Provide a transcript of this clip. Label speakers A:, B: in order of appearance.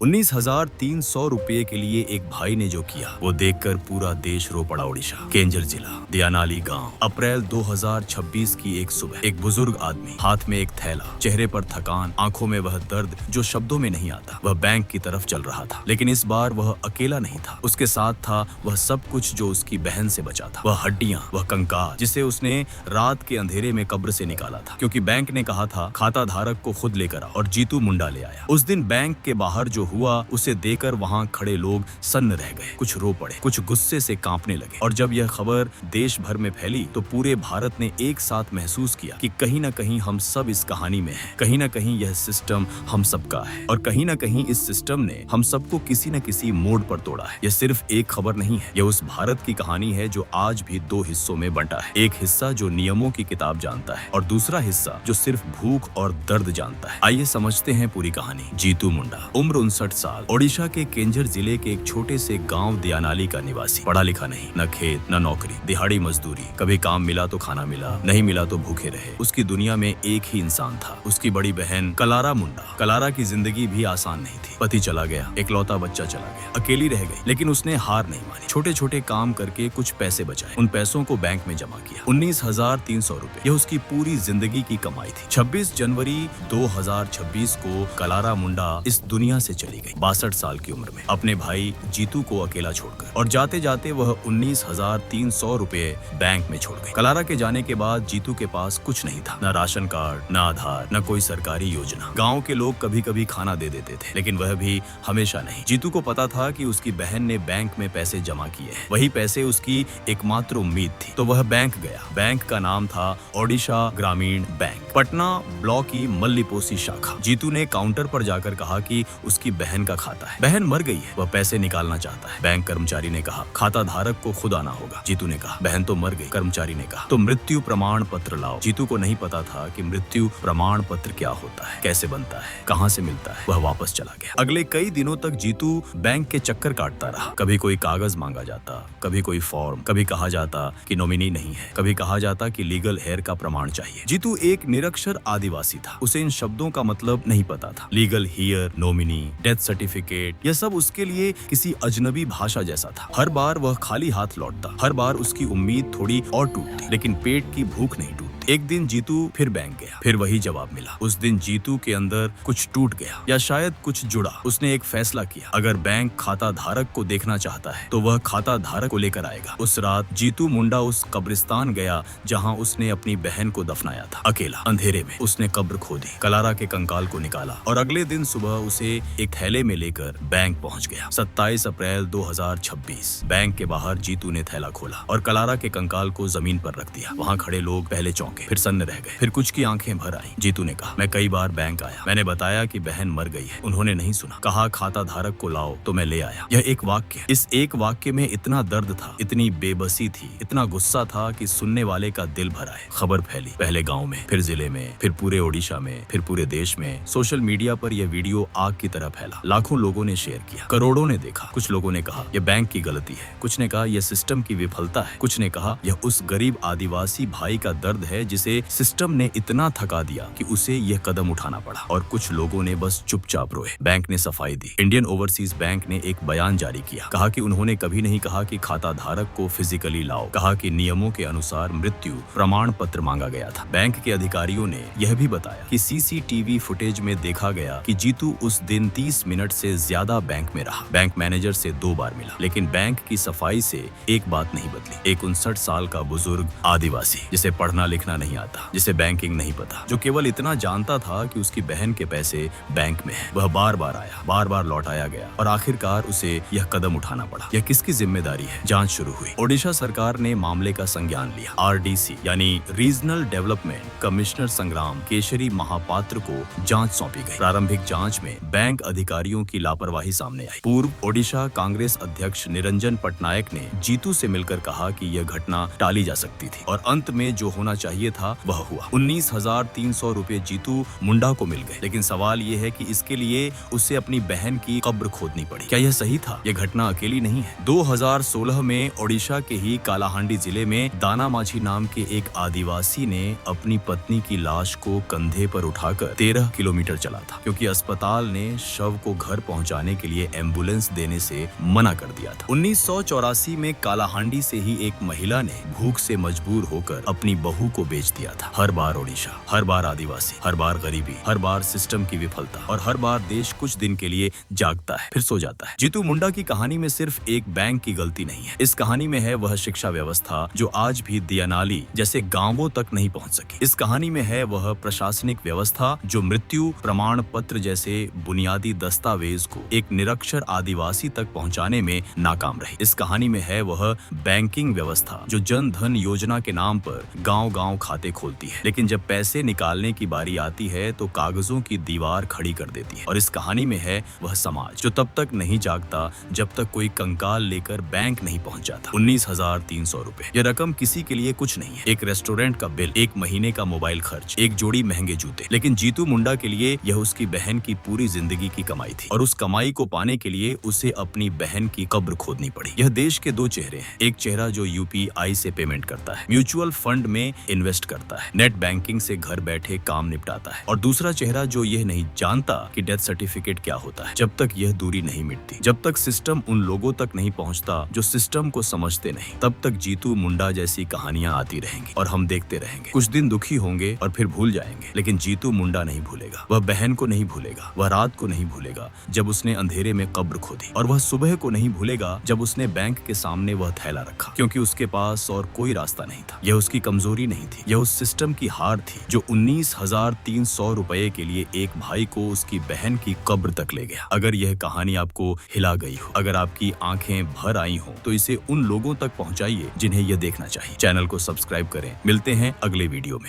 A: 19,300 रुपये के लिए एक भाई ने जो किया वो देखकर पूरा देश रो पड़ा। ओडिशा केंजर जिला दियानाली गांव, अप्रैल 2026 की एक सुबह, एक बुजुर्ग आदमी, हाथ में एक थैला, चेहरे पर थकान, आंखों में वह दर्द जो शब्दों में नहीं आता। वह बैंक की तरफ चल रहा था, लेकिन इस बार वह अकेला नहीं था। उसके साथ था वह सब कुछ जो उसकी बहन से बचा था। वह हड्डियां, वह कंकाल जिसे उसने रात के अंधेरे में कब्र से निकाला था, क्योंकि बैंक ने कहा था खाता धारक को खुद लेकर आओ, और जीतू मुंडा ले आया। उस दिन बैंक के बाहर जो हुआ उसे देखकर वहां खड़े लोग सन्न रह गए। कुछ रो पड़े, कुछ गुस्से से कांपने लगे। और जब यह खबर देश भर में फैली तो पूरे भारत ने एक साथ महसूस किया कि कहीं न कहीं हम सब इस कहानी में हैं। कहीं न कहीं यह सिस्टम हम सबका है, और कहीं न कहीं इस सिस्टम ने हम सबको किसी न किसी मोड़ पर तोड़ा है। यह सिर्फ एक खबर नहीं है, यह उस भारत की कहानी है जो आज भी दो हिस्सों में बंटा है। एक हिस्सा जो नियमों की किताब जानता है, और दूसरा हिस्सा जो सिर्फ भूख और दर्द जानता है। आइए समझते हैं पूरी कहानी। जीतू मुंडा, उम्र 59 साल, ओडिशा के केंजर जिले के एक छोटे से गांव दियानाली का निवासी। पढ़ा लिखा नहीं, न खेत न नौकरी, दिहाड़ी मजदूरी। कभी काम मिला तो खाना मिला, नहीं मिला तो भूखे रहे। उसकी दुनिया में एक ही इंसान था, उसकी बड़ी बहन कलारा मुंडा। कलारा की जिंदगी भी आसान नहीं थी। पति चला गया, इकलौता बच्चा चला गया, अकेली रह गई, लेकिन उसने हार नहीं मानी। छोटे छोटे काम करके कुछ पैसे बचाए, उन पैसों को बैंक में जमा किया। 19,300 रुपए, यह उसकी पूरी जिंदगी की कमाई थी। 26 जनवरी 2026 को कलारा मुंडा इस दुनिया से चली गई, 62 साल की उम्र में, अपने भाई जीतू को अकेला छोड़कर। और जाते जाते वह 19,300 रुपए बैंक में छोड़ गई। कलारा के जाने के बाद जीतू के पास कुछ नहीं था, न राशन कार्ड, न आधार, न कोई सरकारी योजना। गांव के लोग कभी कभी खाना दे देते थे, लेकिन वह भी हमेशा नहीं। जीतू को पता था कि उसकी बहन ने बैंक में पैसे जमा किए हैं, वही पैसे उसकी एकमात्र उम्मीद थी। तो वह बैंक गया। बैंक का नाम था ओडिशा ग्रामीण बैंक, पटना ब्लॉक की मल्लीपोसी शाखा। जीतू ने काउंटर पर जाकर कहा कि उसकी बहन का खाता है, बहन मर गई है, वह पैसे निकालना चाहता है। बैंक कर्मचारी ने कहा खाता धारक को खुद आना होगा। जीतू ने कहा बहन तो मर गई। कर्मचारी ने कहा तो मृत्यु प्रमाण पत्र लाओ। जीतू को नहीं पता था कि मृत्यु प्रमाण पत्र क्या होता है, कैसे बनता है, कहां से मिलता है। वह वापस चला गया। अगले कई दिनों तक जीतू बैंक के चक्कर काटता रहा। कभी कोई कागज मांगा जाता, कभी कोई फॉर्म, कभी कहा जाता कि नॉमिनी नहीं है, कभी कहा जाता कि लीगल हेयर का प्रमाण चाहिए। जीतू एक निरक्षर आदिवासी था, उसे इन शब्दों का मतलब नहीं पता था। Legal here, nominee, death certificate, यह सब उसके लिए किसी अजनबी भाषा जैसा था। हर बार वह खाली हाथ लौटता, हर बार उसकी उम्मीद थोड़ी और टूटती, लेकिन पेट की भूख नहीं टूटती। एक दिन जीतू फिर बैंक गया, फिर वही जवाब मिला। उस दिन जीतू के अंदर कुछ टूट गया, या शायद कुछ जुड़ा। उसने एक फैसला किया, अगर बैंक खाता धारक को देखना चाहता है तो वह खाता धारक को लेकर आएगा। उस रात जीतू मुंडा उस कब्रिस्तान गया जहां उसने अपनी बहन को दफनाया था। अकेला, अंधेरे में उसने कब्र खोदी, कलारा के कंकाल को निकाला, और अगले दिन सुबह उसे एक थैले में लेकर बैंक पहुंच गया। 27 अप्रैल 2026, बैंक के बाहर जीतू ने थैला खोला और कलारा के कंकाल को जमीन पर रख दिया। वहां खड़े लोग पहले चौंके, फिर सन्न रह गए, फिर कुछ की आंखें भर आई। जीतू ने कहा मैं कई बार बैंक आया, मैंने बताया कि बहन मर गई है, उन्होंने नहीं सुना। कहा खाता धारक को लाओ तो मैं ले आया। यह एक वाक्य, इस एक वाक्य में इतना दर्द था, इतनी बेबसी थी, इतना गुस्सा था कि सुनने वाले का दिल भर आए। खबर फैली, पहले गांव में, फिर जिले में, फिर पूरे ओडिशा में, फिर पूरे देश में। सोशल मीडिया पर यह वीडियो आग की तरह फैला। लाखों लोगों ने शेयर किया, करोड़ों ने देखा। कुछ लोगों ने कहा यह बैंक की गलती है, कुछ ने कहा यह सिस्टम की विफलता है, कुछ ने कहा यह उस गरीब आदिवासी भाई का दर्द है जिसे सिस्टम ने इतना थका दिया कि उसे यह कदम उठाना पड़ा। और कुछ लोगों ने बस चुपचाप रोए। बैंक ने सफाई दी। इंडियन ओवरसीज बैंक ने एक बयान जारी किया, कहा कि उन्होंने कभी नहीं कहा कि खाता धारक को फिजिकली लाओ, कहा कि नियमों के अनुसार मृत्यु प्रमाण पत्र मांगा गया था। बैंक के अधिकारियों ने यह भी बताया कि सीसीटीवी फुटेज में देखा गया कि जीतू उस दिन 30 मिनट से ज्यादा बैंक में रहा। बैंक मैनेजर से 2 बार मिला, लेकिन बैंक की सफाई से एक बात नहीं बदली। एक 59 साल का बुजुर्ग आदिवासी, जिसे पढ़ना लिखना नहीं आता, जिसे बैंकिंग नहीं पता, जो केवल इतना जानता था कि उसकी बहन के पैसे बैंक में हैं। वह बार बार आया, बार बार लौटाया गया, और आखिरकार उसे यह कदम उठाना पड़ा। यह किसकी जिम्मेदारी है? जांच शुरू हुई। ओडिशा सरकार ने मामले का संज्ञान लिया। आरडीसी यानी रीजनल डेवलपमेंट कमिश्नर संग्राम केशरी महापात्र को जांच सौंपी गई। प्रारंभिक जांच में बैंक अधिकारियों की लापरवाही सामने आई। पूर्व ओडिशा कांग्रेस अध्यक्ष निरंजन पटनायक ने जीतू से मिलकर कहा कि यह घटना टाली जा सकती थी, और अंत में जो होना चाहिए चाहिए था वह हुआ। 19,300 रुपए जीतू मुंडा को मिल गए, लेकिन सवाल ये है कि इसके लिए उसे अपनी बहन की कब्र खोदनी पड़ी। क्या यह सही था? यह घटना अकेली नहीं है। 2016 में ओडिशा के ही कालाहांडी जिले में दाना माझी नाम के एक आदिवासी ने अपनी पत्नी की लाश को कंधे पर उठाकर 13 किलोमीटर चला था, क्योंकि अस्पताल ने शव को घर पहुंचाने के लिए एम्बुलेंस देने से मना कर दिया था। 1984 में कालाहांडी से ही एक महिला ने भूख से मजबूर होकर अपनी बहू को बेच दिया था। हर बार ओडिशा, हर बार आदिवासी, हर बार गरीबी, हर बार सिस्टम की विफलता और हर बार देश कुछ दिन के लिए जागता है फिर सो जाता है। जीतू मुंडा की कहानी में सिर्फ एक बैंक की गलती नहीं है, इस कहानी में है वह शिक्षा व्यवस्था जो आज भी दियानाली जैसे गांवों तक नहीं पहुंच सकी। इस कहानी में है वह प्रशासनिक व्यवस्था जो मृत्यु प्रमाण पत्र जैसे बुनियादी दस्तावेज को एक निरक्षर आदिवासी तक पहुंचाने में नाकाम रही। इस कहानी में है वह बैंकिंग व्यवस्था जो जन धन योजना के नाम पर गांव-गांव खाते खोलती है, लेकिन जब पैसे निकालने की बारी आती है तो कागजों की दीवार खड़ी कर देती है। और इस कहानी में है वह समाज जो तब तक नहीं जागता जब तक कोई कंकाल लेकर बैंक नहीं पहुंच जाता। 19,300 रुपए, यह रकम किसी के लिए कुछ नहीं है। एक रेस्टोरेंट का बिल, एक महीने का मोबाइल खर्च, एक जोड़ी महंगे जूते, लेकिन जीतू मुंडा के लिए यह उसकी बहन की पूरी जिंदगी की कमाई थी और उस कमाई को पाने के लिए उसे अपनी बहन की कब्र खोदनी पड़ी। यह देश के दो चेहरे हैं, एक चेहरा जो यूपीआई से पेमेंट करता है, म्यूचुअल फंड में इन्वेस्ट करता है, नेट बैंकिंग से घर बैठे काम निपटाता है, और दूसरा चेहरा जो यह नहीं जानता कि डेथ सर्टिफिकेट क्या होता है। जब तक यह दूरी नहीं मिटती, जब तक सिस्टम उन लोगों तक नहीं पहुंचता जो सिस्टम को समझते नहीं, तब तक जीतू मुंडा जैसी कहानियां आती रहेंगी और हम देखते रहेंगे। कुछ दिन दुखी होंगे और फिर भूल जाएंगे, लेकिन जीतू मुंडा नहीं भूलेगा। वह बहन को नहीं भूलेगा, वह रात को नहीं भूलेगा जब उसने अंधेरे में कब्र खोदी, और वह सुबह को नहीं भूलेगा जब उसने बैंक के सामने वह थैला रखा, क्योंकि उसके पास और कोई रास्ता नहीं था। यह उसकी कमजोरी नहीं थी, यह उस सिस्टम की हार थी जो 19,300 रुपए के लिए एक भाई को उसकी बहन की कब्र तक ले गया। अगर यह कहानी आपको हिला गई हो, अगर आपकी आंखें भर आई हो, तो इसे उन लोगों तक पहुंचाइए जिन्हें यह देखना चाहिए। चैनल को सब्सक्राइब करें। मिलते हैं अगले वीडियो में।